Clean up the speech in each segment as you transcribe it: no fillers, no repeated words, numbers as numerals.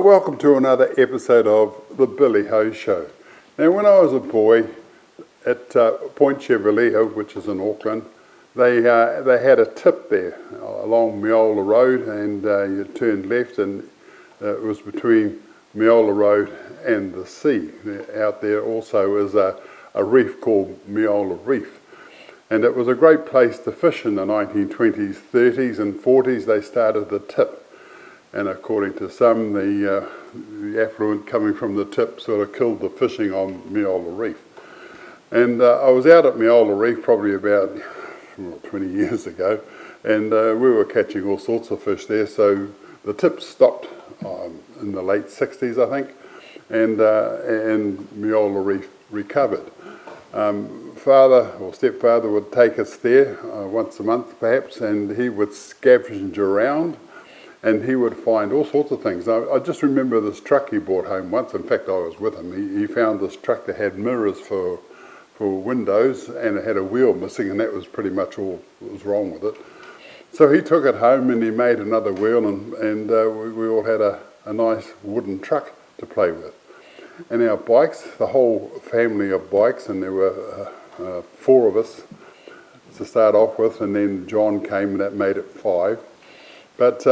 Welcome to another episode of the Billy Ho Show. Now, when I was a boy at Point Chevrolet, which is in Auckland, they had a tip there along Meola Road, and you turned left, and it was between Meola Road and the sea. Out there also is a reef called Meola Reef, and it was a great place to fish in the 1920s, 30s and 40s. They started the tip. And according to some, the effluent coming from the tip sort of killed the fishing on Meola Reef. And I was out at Meola Reef probably about 20 years ago, and we were catching all sorts of fish there. So the tip stopped in the late 60s, I think, and Meola Reef recovered. Father or stepfather would take us there once a month perhaps, and he would scavenge around. And he would find all sorts of things. I just remember this truck he brought home once. In fact, I was with him. He found this truck that had mirrors for windows, and it had a wheel missing, and that was pretty much all that was wrong with it. So he took it home and he made another wheel, and we all had a nice wooden truck to play with. And our bikes, the whole family of bikes, and there were 4 of us to start off with, and then John came, and that made it 5. But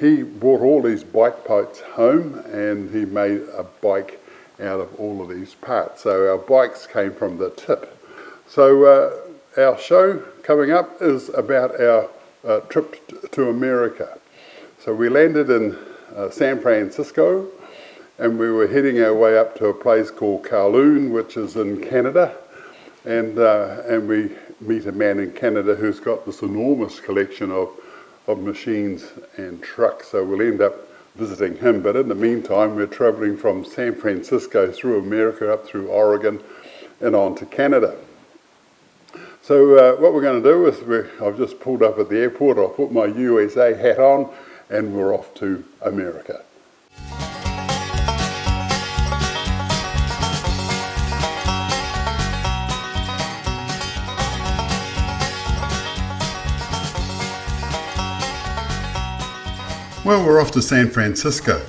he brought all these bike parts home, and he made a bike out of all of these parts. So our bikes came from the tip. So our show coming up is about our trip to America. So we landed in San Francisco, and we were heading our way up to a place called Kowloon, which is in Canada. And we meet a man in Canada who's got this enormous collection of machines and trucks, so we'll end up visiting him. But in the meantime, we're travelling from San Francisco through America, up through Oregon, and on to Canada. So what we're going to do is I've just pulled up at the airport. I'll put my USA hat on, and we're off to America. Well, we're off to San Francisco.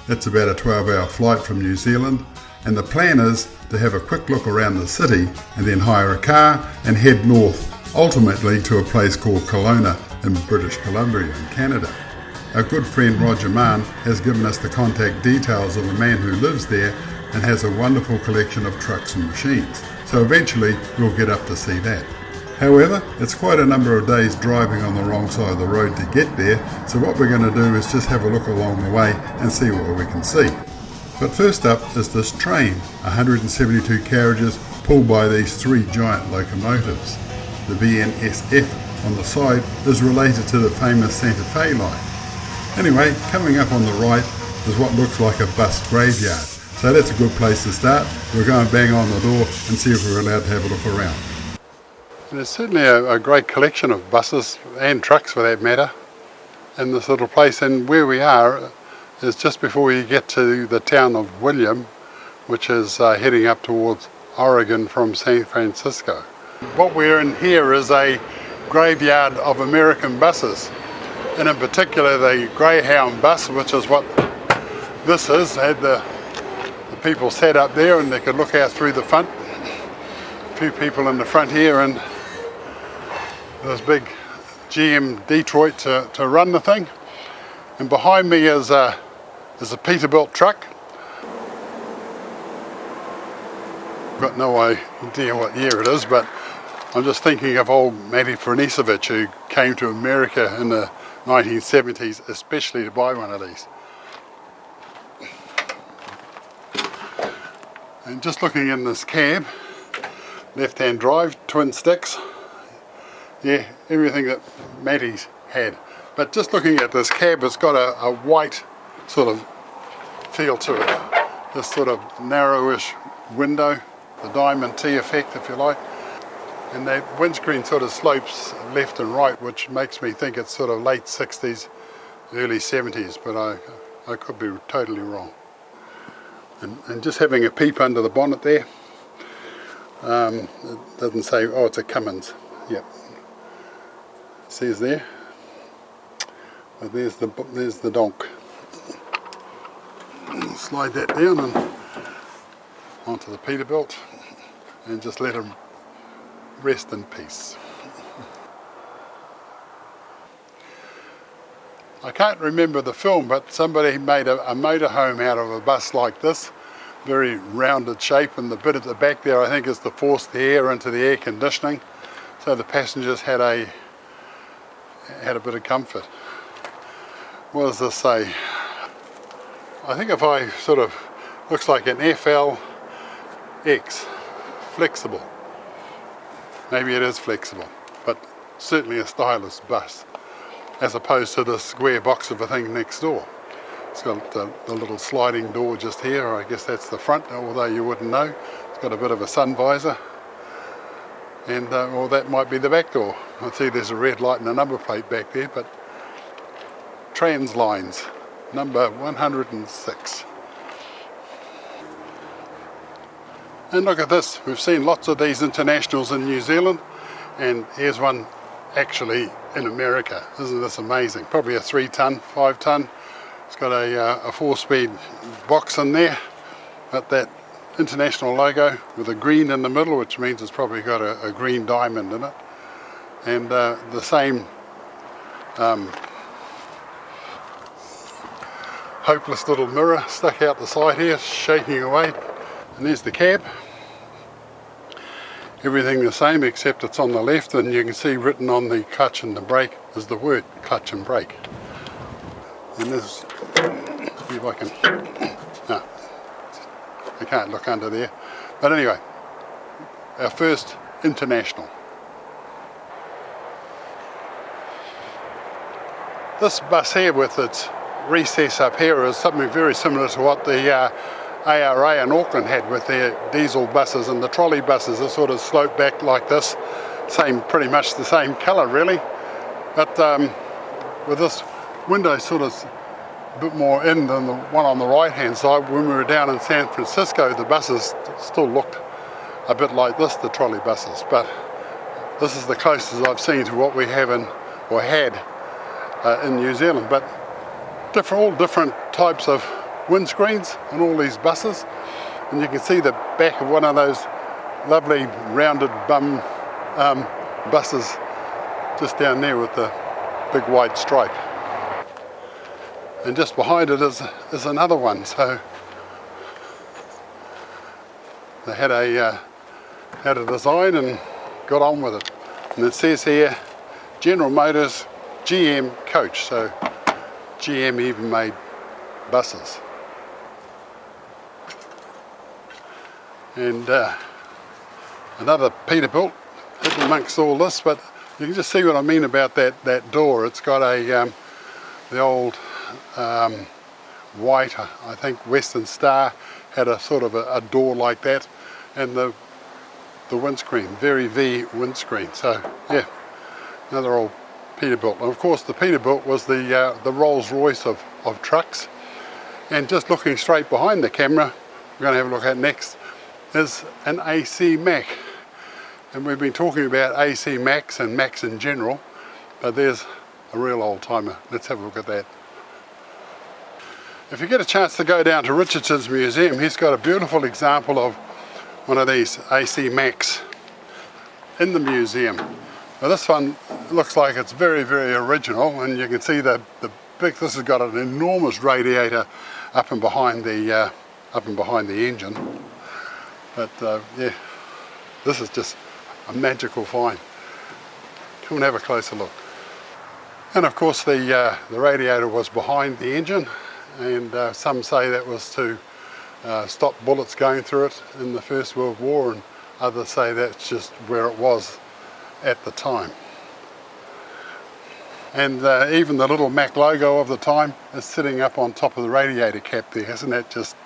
It's about a 12-hour flight from New Zealand, and the plan is to have a quick look around the city and then hire a car and head north, ultimately to a place called Kelowna in British Columbia in Canada. Our good friend Roger Mann has given us the contact details of a man who lives there and has a wonderful collection of trucks and machines. So eventually we'll get up to see that. However, it's quite a number of days driving on the wrong side of the road to get there, so what we're going to do is just have a look along the way and see what we can see. But first up is this train, 172 carriages pulled by these 3 giant locomotives. The BNSF on the side is related to the famous Santa Fe line. Anyway, coming up on the right is what looks like a bus graveyard, so that's a good place to start. We're going to bang on the door and see if we're allowed to have a look around. There's certainly a great collection of buses and trucks for that matter in this little place, and where we are is just before you get to the town of William, which is heading up towards Oregon from San Francisco. What we're in here is a graveyard of American buses, and in particular the Greyhound bus, which is what this is. Had the people sat up there and they could look out through the front. A few people in the front here, and this big GM Detroit to run the thing, and behind me is a Peterbilt truck. I've got no idea what year it is, but I'm just thinking of old Matty Franicevic, who came to America in the 1970s especially to buy one of these. And just looking in this cab, left-hand drive, twin sticks. Yeah, everything that Matty's had. But just looking at this cab, it's got a white sort of feel to it. This sort of narrowish window, the diamond T effect if you like. And that windscreen sort of slopes left and right, which makes me think it's sort of late 60s, early 70s, but I could be totally wrong. And just having a peep under the bonnet there, it doesn't say, oh, it's a Cummins. Yep. Says there. But there's the donk. slide that down and onto the Peterbilt and just let him rest in peace. I can't remember the film, but somebody made a motorhome out of a bus like this, very rounded shape, and the bit at the back there I think is to force the air into the air conditioning, so the passengers had a bit of comfort. What does this say? I think if I sort of, looks like an FLX, flexible. Maybe it is flexible, but certainly a stylish bus, as opposed to the square box of a thing next door. It's got the little sliding door just here. I guess that's the front, although you wouldn't know. It's got a bit of a sun visor, and or that might be the back door. I see there's a red light and a number plate back there, but trans lines, number 106. And look at this, we've seen lots of these internationals in New Zealand, and here's one actually in America. Isn't this amazing? Probably a 3-ton, 5-ton. It's got a 4-speed box in there, but that international logo with a green in the middle, which means it's probably got a green diamond in it, and the same hopeless little mirror stuck out the side here, shaking away. And there's the cab. Everything the same except it's on the left, and you can see written on the clutch and the brake is the word clutch and brake. And this, see if I can, no, I can't look under there. But anyway, our first international. This bus here with its recess up here is something very similar to what the ARA in Auckland had with their diesel buses, and the trolley buses are sort of sloped back like this, pretty much the same colour really, but with this window sort of a bit more in than the one on the right hand side. When we were down in San Francisco, the buses still looked a bit like this, the trolley buses, but this is the closest I've seen to what we have in, or had in New Zealand. But all different types of windscreens on all these buses, and you can see the back of one of those lovely rounded bum buses just down there with the big white stripe, and just behind it is another one. So they had a design and got on with it, and it says here General Motors GM coach, so GM even made buses. And another Peterbilt hidden amongst all this, but you can just see what I mean about that door. It's got the old white, I think Western Star had a sort of a door like that, and the windscreen, very V windscreen. So yeah, another old Peterbilt. And of course the Peterbilt was the Rolls Royce of trucks. And just looking straight behind the camera, we're going to have a look at next, is an AC Mack. And we've been talking about AC Macks and Macks in general, but there's a real old timer. Let's have a look at that. If you get a chance to go down to Richardson's Museum, he's got a beautiful example of one of these AC Macks in the museum. Now this one looks like it's very, very original, and you can see the big, this has got an enormous radiator up and behind the engine. But yeah, this is just a magical find. Come and have a closer look. And of course the radiator was behind the engine, and some say that was to stop bullets going through it in the First World War, and others say that's just where it was at the time. And even the little Mack logo of the time is sitting up on top of the radiator cap there. Isn't that just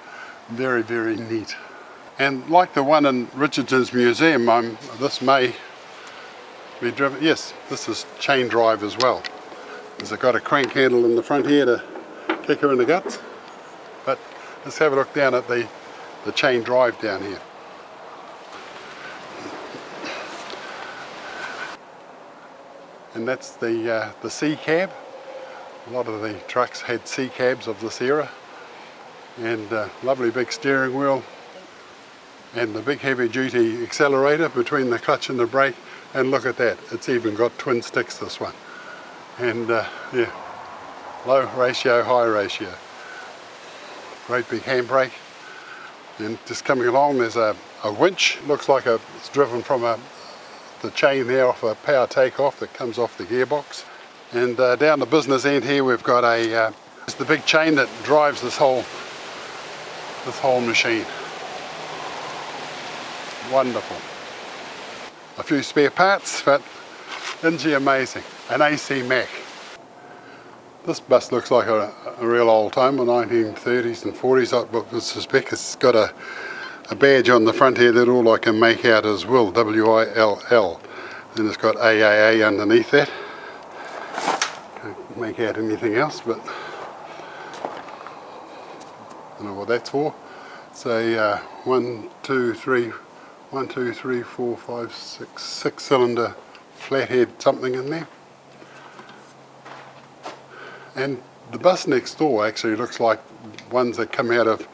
very, very neat? And like the one in Richardson's Museum, this may be driven, yes, this is chain drive as well. It's got a crank handle in the front here to kick her in the guts. But let's have a look down at the chain drive down here. And that's the C cab. A lot of the trucks had C cabs of this era. and lovely big steering wheel, and the big heavy duty accelerator between the clutch and the brake. And look at that, it's even got twin sticks, this one. And yeah, low ratio, high ratio. Great big handbrake. And just coming along, there's a winch. Looks like it's driven from the chain there off a power takeoff that comes off the gearbox. And down the business end here, we've got it's the big chain that drives this whole machine. Wonderful. A few spare parts, but isn't she amazing? An AC Mack. This bus looks like a real old timer, 1930s and 40s. I suspect it's got a badge on the front here that all I can make out is Will, W-I-L-L. And it's got AAA underneath that. Can't make out anything else, but I don't know what that's for. It's a 1, 2, 3, 4, 5, 6 cylinder flathead something in there. And the bus next door actually looks like ones that come out of,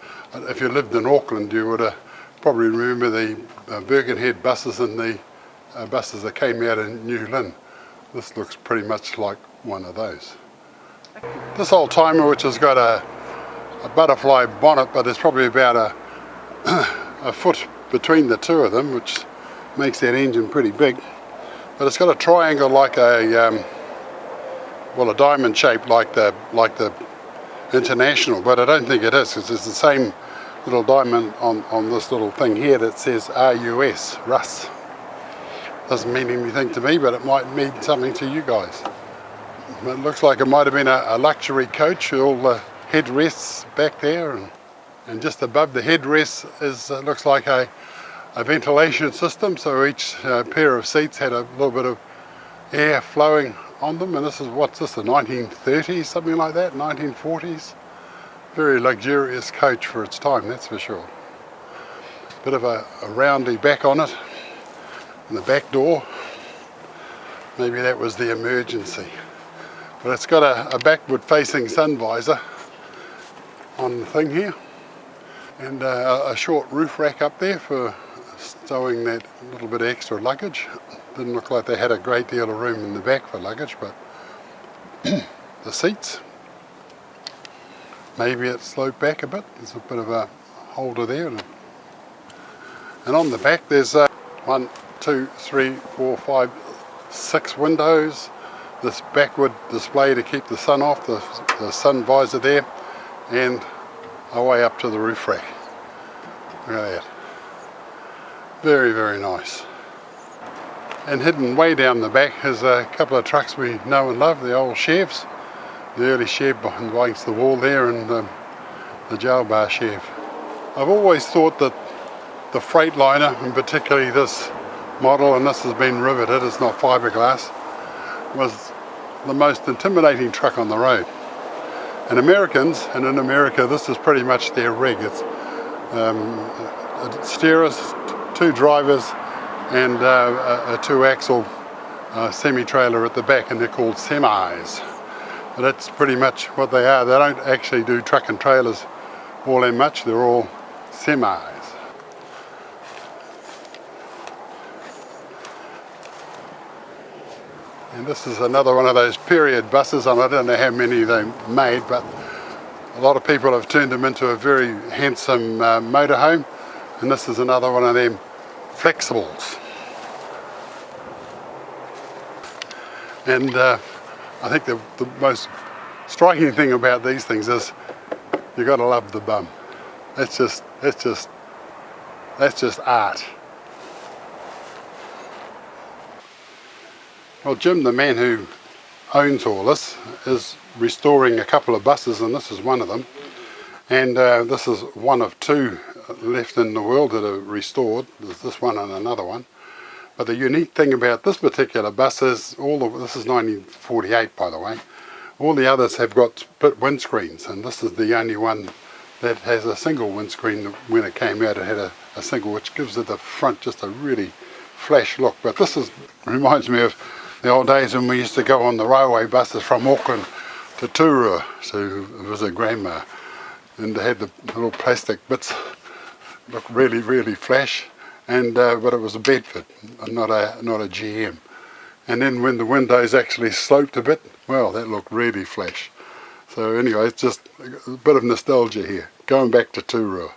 if you lived in Auckland, you would probably remember the Birkenhead buses and the buses that came out in New Lynn. This looks pretty much like one of those. This old timer, which has got a butterfly bonnet, but it's probably about a foot between the two of them, which makes that engine pretty big. But it's got a triangle like a diamond shape like the International, but I don't think it is, because it's the same little diamond on this little thing here that says RUS, Russ. Doesn't mean anything to me, but it might mean something to you guys. It looks like it might have been a luxury coach with all the headrests back there, and just above the headrests looks like a ventilation system, so each pair of seats had a little bit of air flowing on them. And this is, what's this, the 1930s, something like that, 1940s? Very luxurious coach for its time, that's for sure. Bit of a roundy back on it, and the back door, maybe that was the emergency. But it's got a backward facing sun visor on the thing here, and a short roof rack up there for stowing that little bit of extra luggage. Didn't look like they had a great deal of room in the back for luggage, but the seats, maybe it sloped back a bit. There's a bit of a holder there, and on the back there's 1, 2, 3, 4, 5, 6 windows. This backward display to keep the sun off, the sun visor there, and away up to the roof rack. Look at that. Very, very nice. And hidden way down the back is a couple of trucks we know and love, the old Chevs. The early Chev behind the wall there, and the jail bar Chev. I've always thought that the Freightliner, and particularly this model, and this has been riveted, it's not fiberglass, was the most intimidating truck on the road. And Americans, and in America this is pretty much their rig. It's steerers, 2 drivers, and a 2-axle semi-trailer at the back, and they're called semis. But that's pretty much what they are. They don't actually do truck and trailers all that much, they're all semis. And this is another one of those period buses, and I don't know how many they made, but a lot of people have turned them into a very handsome motorhome, and this is another one of them flexibles. And I think the most striking thing about these things is you got to love the bum. That's just art. Well, Jim, the man who owns all this, is restoring a couple of buses, and this is one of them. And this is one of 2 left in the world that are restored. There's this one and another one. But the unique thing about this particular bus is this is 1948, by the way. All the others have got split windscreens, and this is the only one that has a single windscreen. When it came out, it had a single, which gives it the front just a really flash look. But this reminds me of the old days when we used to go on the railway buses from Auckland to Turua to visit Grandma. and they had the little plastic bits, look really, really flash, and but it was a Bedford, not a GM. And then when the windows actually sloped a bit, well, that looked really flash. So anyway, it's just a bit of nostalgia here, going back to Turua.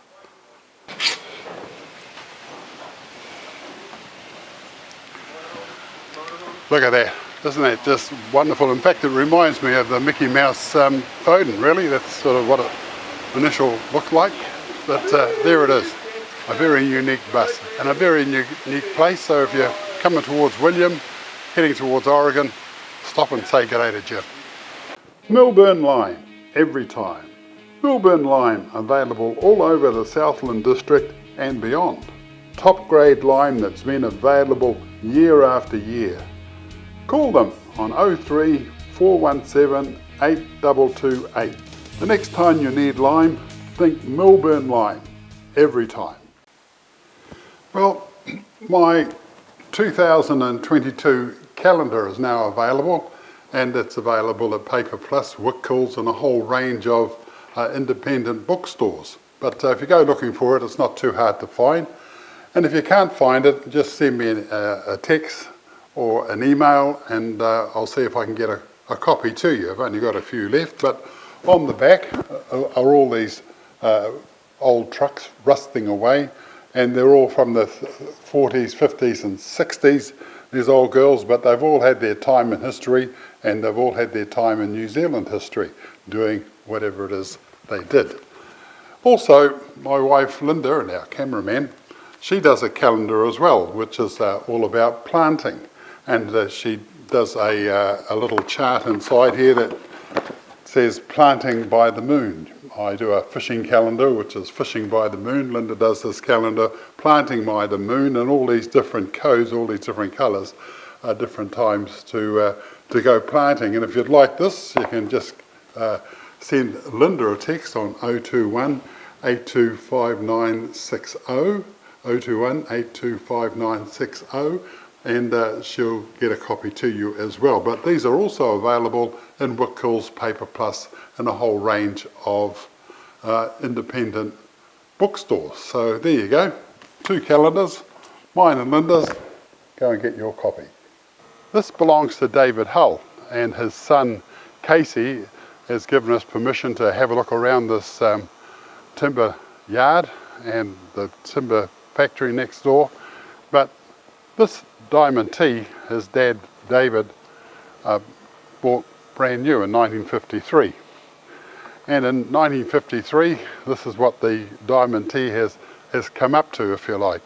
Look at that, isn't that just wonderful? In fact, it reminds me of the Mickey Mouse Foden, really. That's sort of what it initial looked like. But there it is, a very unique bus and a very unique place. So if you're coming towards William, heading towards Oregon, stop and say g'day to Jim. Melbourne Lime, every time. Melbourne Lime, available all over the Southland district and beyond. Top grade lime that's been available year after year. Call them on 03 417 8228. The next time you need lime, think Melbourne Lime, every time. Well, my 2022 calendar is now available, and it's available at Paper Plus, Wickles, and a whole range of independent bookstores. But if you go looking for it, it's not too hard to find. And if you can't find it, just send me a text or an email, and I'll see if I can get a copy to you. I've only got a few left, but on the back are all these old trucks rusting away, and they're all from the 40s, 50s and 60s, these old girls, but they've all had their time in history, and they've all had their time in New Zealand history, doing whatever it is they did. Also, my wife Linda, and our cameraman, she does a calendar as well, which is all about planting. And she does a little chart inside here that says planting by the moon. I do a fishing calendar, which is fishing by the moon. Linda does this calendar, planting by the moon, and all these different codes, all these different colours, different times to go planting. And if you'd like this, you can just send Linda a text on 021 825960, 021 825960, and she'll get a copy to you as well. But these are also available in Wickles, Paper Plus, and a whole range of independent bookstores. So there you go, 2 calendars, mine and Linda's. Go and get your copy. This belongs to David Hull, and his son Casey has given us permission to have a look around this timber yard and the timber factory next door. But this diamond tea, his dad David bought brand new in 1953. And in 1953, this is what the diamond tea has come up to, if you like.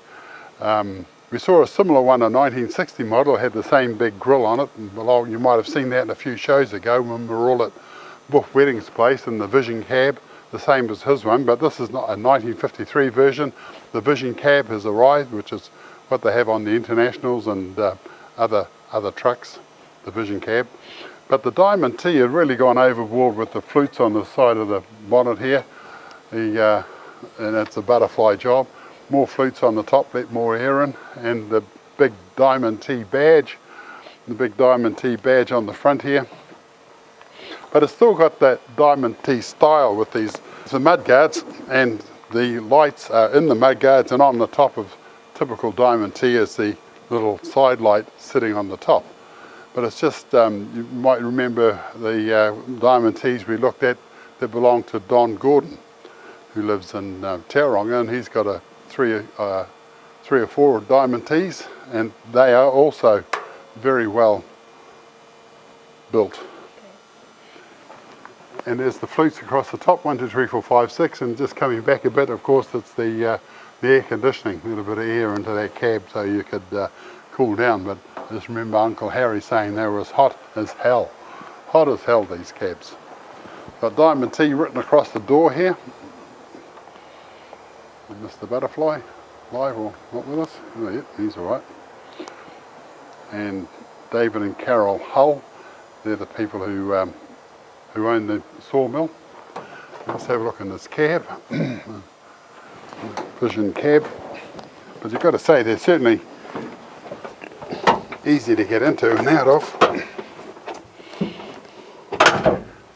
We saw a similar one, a 1960 model, had the same big grill on it. And you might have seen that in a few shows ago when we were all at Buff Wedding's place in the Vision cab, the same as his one, but this is not a 1953 version. The Vision cab has arrived, which is what they have on the Internationals and other trucks, the Vision cab. But the diamond tea had really gone overboard with the flutes on the side of the bonnet here, and it's a butterfly job. More flutes on the top, let more air in, and the big diamond tea badge, on the front here. But it's still got that diamond tea style with the mud guards, and the lights are in the mud guards, and on the top of typical diamond tea is the little side light sitting on the top. But it's just, you might remember the diamond teas we looked at that belonged to Don Gordon, who lives in Tauranga, and he's got three or four diamond teas, and they are also very well built. And there's the flutes across the top, 1, 2, 3, 4, 5, 6, and just coming back a bit, of course, it's the air conditioning, a little bit of air into that cab so you could cool down. But I just remember Uncle Harry saying they were as hot as hell, these cabs. Got diamond tea written across the door here. And Mr. Butterfly, live or not with us? Oh, yeah, he's all right. And David and Carol Hull, they're the people who own the sawmill. Let's have a look in this cab, Vision cab. But you've got to say they're certainly easy to get into and out of.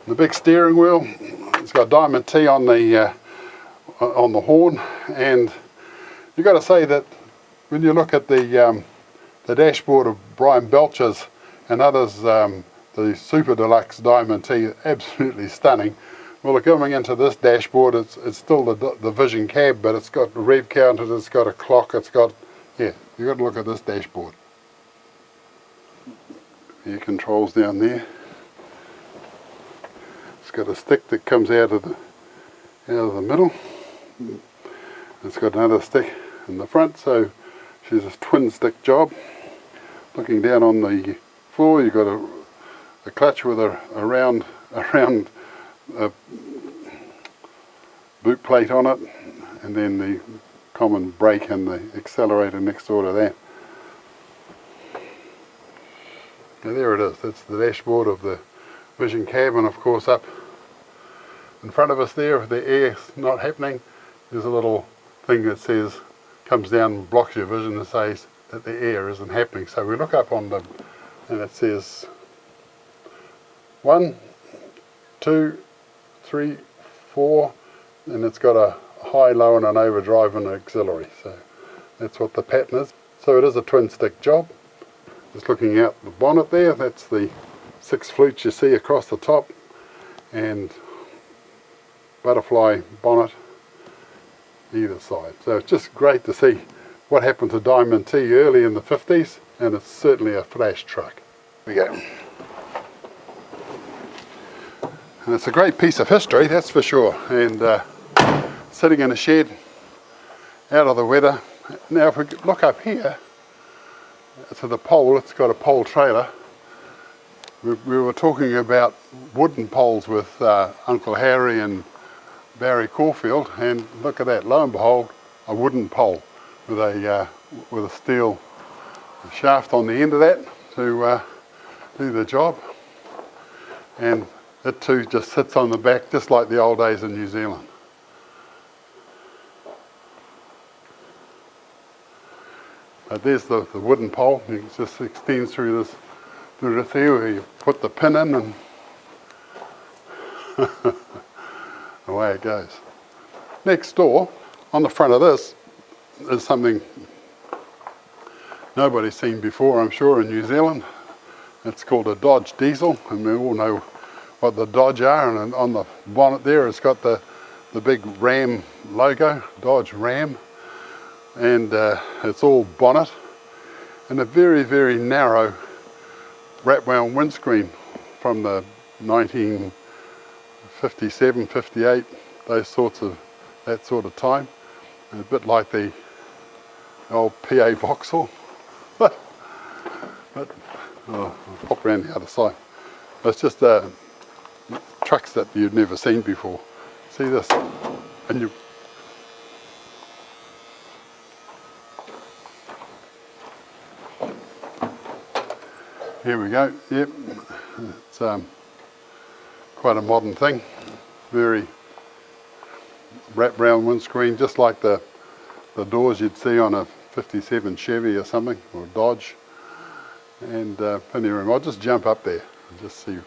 The big steering wheel, it's got Diamond T on the horn, and you've got to say that when you look at the dashboard of Brian Belcher's and others, the Super Deluxe Diamond T, absolutely stunning. Well, coming into this dashboard, it's still the Vision cab, but it's got a rev counter, it's got a clock, it's got, yeah, you've got to look at this dashboard. Air controls down there. It's got a stick that comes out of the middle. It's got another stick in the front, so she's a twin stick job. Looking down on the floor, you've got a clutch with a round boot plate on it, and then the common brake and the accelerator next door to that. Now there it is, that's the dashboard of the Vision cab, and of course up in front of us there, if the air's not happening, there's a little thing that says, comes down and blocks your vision and says that the air isn't happening. So we look up on the, and it says 1, 2, 3, 4, and it's got a high, low and an overdrive and an auxiliary. So that's what the pattern is. So it is a twin stick job. Just looking out the bonnet there, that's the 6 flutes you see across the top, and butterfly bonnet either side. So it's just great to see what happened to Diamond T early in the 50s, and it's certainly a flash truck. Here we go. And it's a great piece of history, that's for sure, and sitting in a shed out of the weather. Now if we look up here to the pole, it's got a pole trailer. We were talking about wooden poles with Uncle Harry and Barry Caulfield, and look at that, lo and behold, a wooden pole with a steel shaft on the end of that to do the job, and it too just sits on the back just like the old days in New Zealand. There's the wooden pole. It just extends through this here where you put the pin in, and away it goes. Next door, on the front of this, is something nobody's seen before, I'm sure, in New Zealand. It's called a Dodge diesel, and we all know what the Dodge are, and on the bonnet there it's got the big Ram logo, Dodge Ram, and it's all bonnet, and a very, very narrow wrap-wound windscreen from the 1957, 58, that sort of time, and a bit like the old PA Vauxhall. But I'll pop around the other side. It's just trucks that you've never seen before. See this, and you. Here we go. Yep, it's quite a modern thing. Very wrap round windscreen, just like the doors you'd see on a 57 Chevy or something, or Dodge, and plenty of room. I'll just jump up there and just see.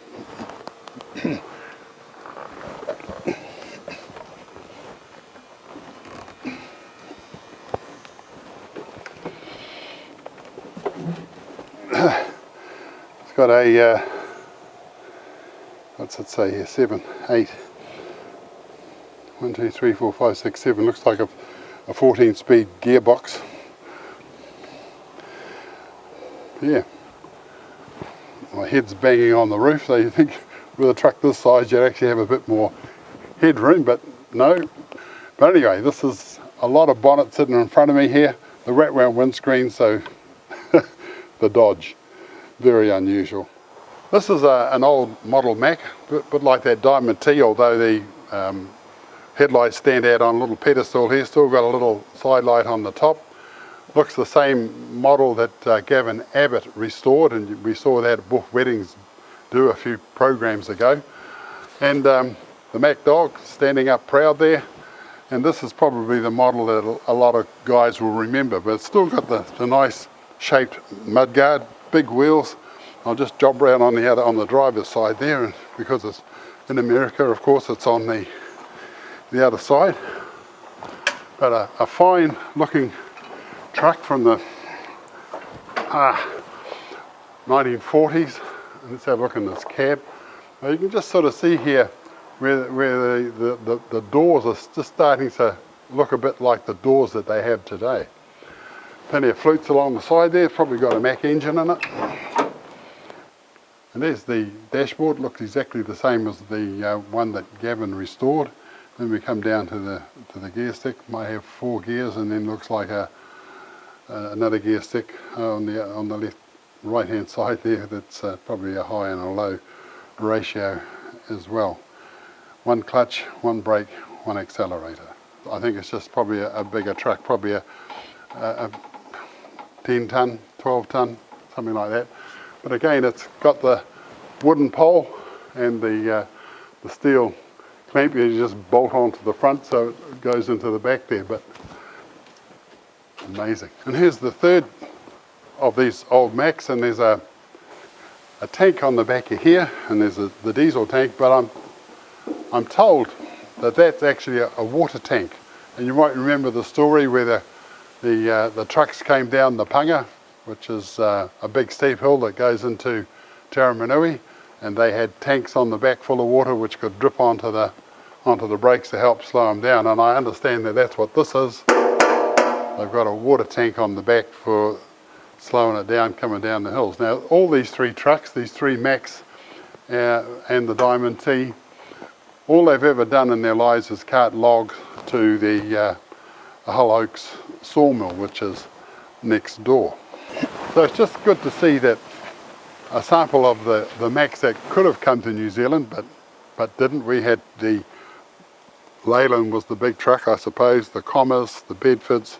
It's got a, what's it say here, 7, 8, 1, 2, 3, 4, 5, 6, 7, looks like a 14-speed gearbox. Yeah, my head's banging on the roof, so you think with a truck this size you'd actually have a bit more headroom, but no. But anyway, this is a lot of bonnet sitting in front of me here, the wrap-round windscreen, so the Dodge, very unusual. This is an old model Mack, a bit like that Diamond T, although the headlights stand out on a little pedestal here, still got a little side light on the top. Looks the same model that Gavin Abbott restored, and we saw that at Buff Weddings do a few programs ago. And the Mack dog standing up proud there, and this is probably the model that a lot of guys will remember, but it's still got the nice shaped mudguard, big wheels. I'll just job around on the driver's side there, because it's in America, of course, it's on the the other side. But a fine looking truck from the 1940s. Let's have a look in this cab. Now you can just sort of see here where the doors are just starting to look a bit like the doors that they have today. Plenty of flutes along the side there, probably got a Mack engine in it. And there's the dashboard, looks exactly the same as the one that Gavin restored. Then we come down to the gear stick, might have 4 gears, and then looks like another gear stick on the left right hand side there. That's probably a high and a low ratio as well. 1 clutch, 1 brake, 1 accelerator. I think it's just probably a bigger truck, probably a 10 ton, 12 ton, something like that. But again, it's got the wooden pole and the steel clamp. You just bolt onto the front, so it goes into the back there. But amazing. And here's the third of these old Macks, and there's a tank on the back of here, and there's the diesel tank. But I'm told that that's actually a water tank. And you might remember the story where the trucks came down the Panga, which is a big steep hill that goes into Taramanui, and they had tanks on the back full of water which could drip onto the brakes to help slow them down. And I understand that that's what this is. They've got a water tank on the back for slowing it down coming down the hills. Now all these 3 trucks, these 3 Macks and the Diamond T, all they've ever done in their lives is cart log to the Hull Oaks sawmill, which is next door. So it's just good to see that a sample of the Macks that could have come to New Zealand but didn't. We had the Leyland was the big truck, I suppose, the Commas, the Bedfords,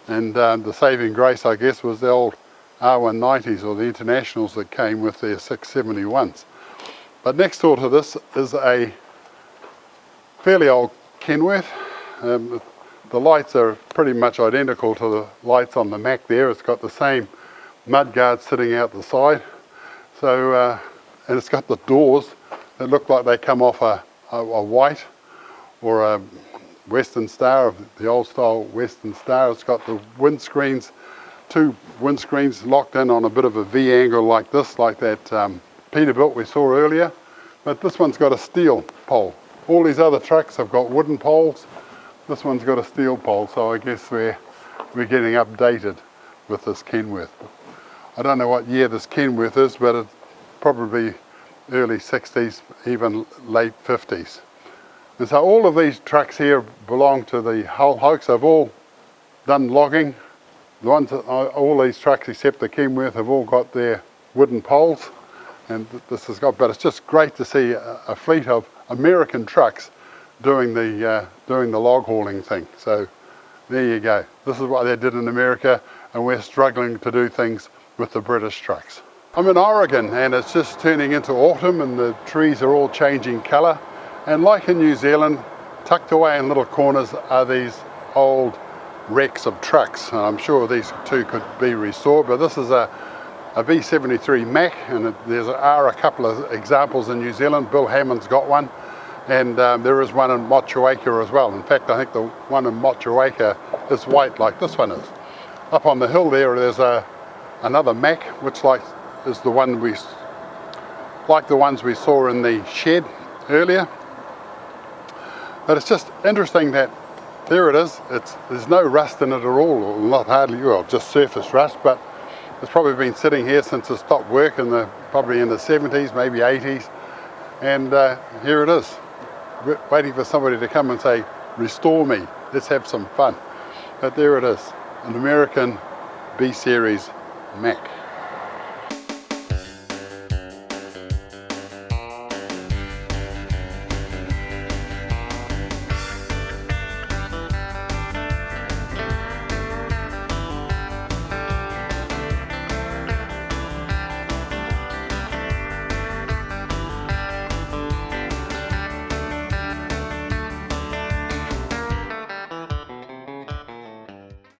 and the saving grace, I guess, was the old R190s or the Internationals that came with their 671s. But next door to this is a fairly old Kenworth. The lights are pretty much identical to the lights on the Mack there. It's got the same mud guard sitting out the side. So, and it's got the doors that look like they come off a white or a Western Star, the old style Western Star. It's got the windscreens, 2 windscreens locked in on a bit of a V angle like this, like that Peterbilt we saw earlier. But this one's got a steel pole. All these other trucks have got wooden poles. This one's got a steel pole, so I guess we're getting updated with this Kenworth. I don't know what year this Kenworth is, but it's probably early 60s, even late 50s. And so all of these trucks here belong to the Hull Oaks. They've all done logging. The ones, all these trucks except the Kenworth have all got their wooden poles, and this has got. But it's just great to see a fleet of American trucks doing the log hauling thing. So there you go. This is what they did in America, and we're struggling to do things with the British trucks. I'm in Oregon, and it's just turning into autumn, and the trees are all changing colour. And like in New Zealand, tucked away in little corners are these old wrecks of trucks. And I'm sure these 2 could be restored, but this is a B73 Mack, and there are a couple of examples in New Zealand. Bill Hammond's got one, and there is one in Motueka as well. In fact, I think the one in Motueka is white like this one is. Up on the hill there's another Mack, which is the one like the ones we saw in the shed earlier. But it's just interesting that there it is. There's no rust in it at all, or not hardly, well, just surface rust, but it's probably been sitting here since it stopped work probably in the 70s, maybe 80s. And here it is, waiting for somebody to come and say, restore me, let's have some fun. But there it is, an American B-Series Mack.